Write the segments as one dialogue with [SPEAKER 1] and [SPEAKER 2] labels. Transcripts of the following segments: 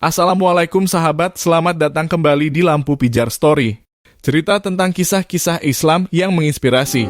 [SPEAKER 1] Assalamualaikum sahabat, selamat datang kembali di Lampu Pijar Story. Cerita tentang kisah-kisah Islam yang menginspirasi.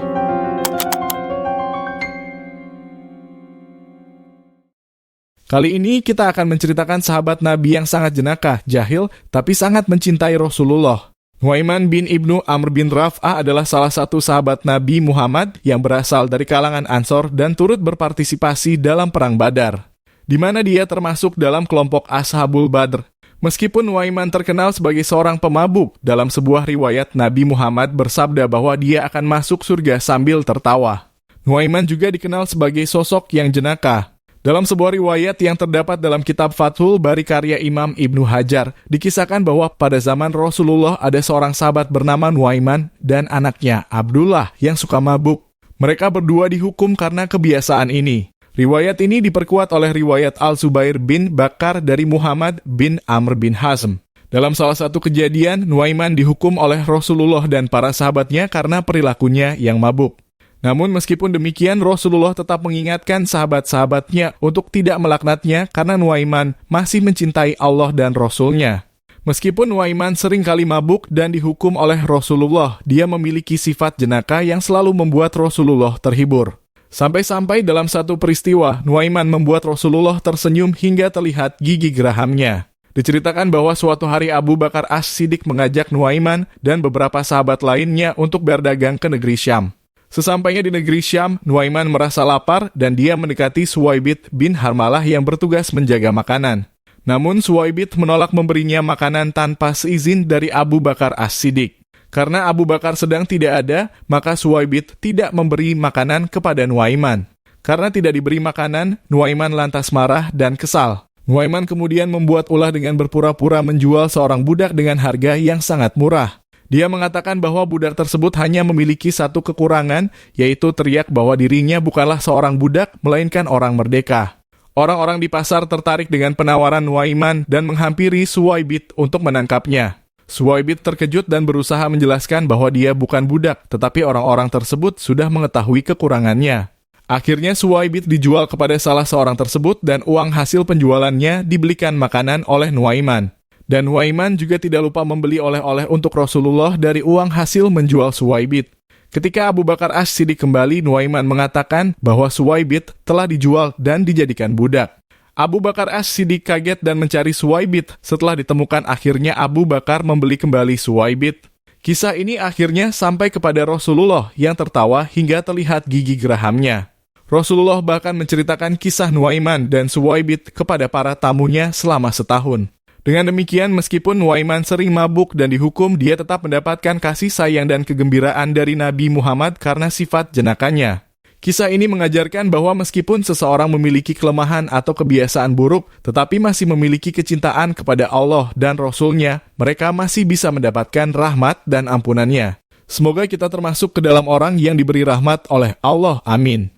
[SPEAKER 1] Kali ini kita akan menceritakan sahabat Nabi yang sangat jenaka, jahil, tapi sangat mencintai Rasulullah. Nuaiman bin Ibnu Amr bin Raf'ah adalah salah satu sahabat Nabi Muhammad yang berasal dari kalangan Ansor dan turut berpartisipasi dalam Perang Badar, di mana dia termasuk dalam kelompok Ashabul Badr. Meskipun Nuaiman terkenal sebagai seorang pemabuk, dalam sebuah riwayat Nabi Muhammad bersabda bahwa dia akan masuk surga sambil tertawa. Nuaiman juga dikenal sebagai sosok yang jenaka. Dalam sebuah riwayat yang terdapat dalam kitab Fathul Bari karya Imam Ibnu Hajar, dikisahkan bahwa pada zaman Rasulullah ada seorang sahabat bernama Nuaiman dan anaknya Abdullah yang suka mabuk. Mereka berdua dihukum karena kebiasaan ini. Riwayat ini diperkuat oleh riwayat Al-Zubair bin Bakar dari Muhammad bin Amr bin Hazm. Dalam salah satu kejadian, Nuaiman dihukum oleh Rasulullah dan para sahabatnya karena perilakunya yang mabuk. Namun meskipun demikian, Rasulullah tetap mengingatkan sahabat-sahabatnya untuk tidak melaknatnya karena Nuaiman masih mencintai Allah dan Rasul-Nya. Meskipun Nuaiman sering kali mabuk dan dihukum oleh Rasulullah, dia memiliki sifat jenaka yang selalu membuat Rasulullah terhibur. Sampai-sampai dalam satu peristiwa, Nuaiman membuat Rasulullah tersenyum hingga terlihat gigi gerahamnya. Diceritakan bahwa suatu hari Abu Bakar As-Siddiq mengajak Nuaiman dan beberapa sahabat lainnya untuk berdagang ke negeri Syam. Sesampainya di negeri Syam, Nuaiman merasa lapar dan dia mendekati Suwaibit bin Harmalah yang bertugas menjaga makanan. Namun Suwaibit menolak memberinya makanan tanpa seizin dari Abu Bakar As-Siddiq. Karena Abu Bakar sedang tidak ada, maka Suwaibit tidak memberi makanan kepada Nuaiman. Karena tidak diberi makanan, Nuaiman lantas marah dan kesal. Nuaiman kemudian membuat ulah dengan berpura-pura menjual seorang budak dengan harga yang sangat murah. Dia mengatakan bahwa budak tersebut hanya memiliki satu kekurangan, yaitu teriak bahwa dirinya bukanlah seorang budak, melainkan orang merdeka. Orang-orang di pasar tertarik dengan penawaran Nuaiman dan menghampiri Suwaibit untuk menangkapnya. Suwaibit terkejut dan berusaha menjelaskan bahwa dia bukan budak, tetapi orang-orang tersebut sudah mengetahui kekurangannya. Akhirnya Suwaibit dijual kepada salah seorang tersebut dan uang hasil penjualannya dibelikan makanan oleh Nuaiman. Dan Nuaiman juga tidak lupa membeli oleh-oleh untuk Rasulullah dari uang hasil menjual Suwaibit. Ketika Abu Bakar As-Siddiq kembali, Nuaiman mengatakan bahwa Suwaibit telah dijual dan dijadikan budak. Abu Bakar As-Siddiq kaget dan mencari Suwaibit. Setelah ditemukan, akhirnya Abu Bakar membeli kembali Suwaibit. Kisah ini akhirnya sampai kepada Rasulullah yang tertawa hingga terlihat gigi gerahamnya. Rasulullah bahkan menceritakan kisah Nuaiman dan Suwaibit kepada para tamunya selama setahun. Dengan demikian, meskipun Nuaiman sering mabuk dan dihukum, dia tetap mendapatkan kasih sayang dan kegembiraan dari Nabi Muhammad karena sifat jenakanya. Kisah ini mengajarkan bahwa meskipun seseorang memiliki kelemahan atau kebiasaan buruk, tetapi masih memiliki kecintaan kepada Allah dan Rasul-Nya, mereka masih bisa mendapatkan rahmat dan ampunannya. Semoga kita termasuk ke dalam orang yang diberi rahmat oleh Allah. Amin.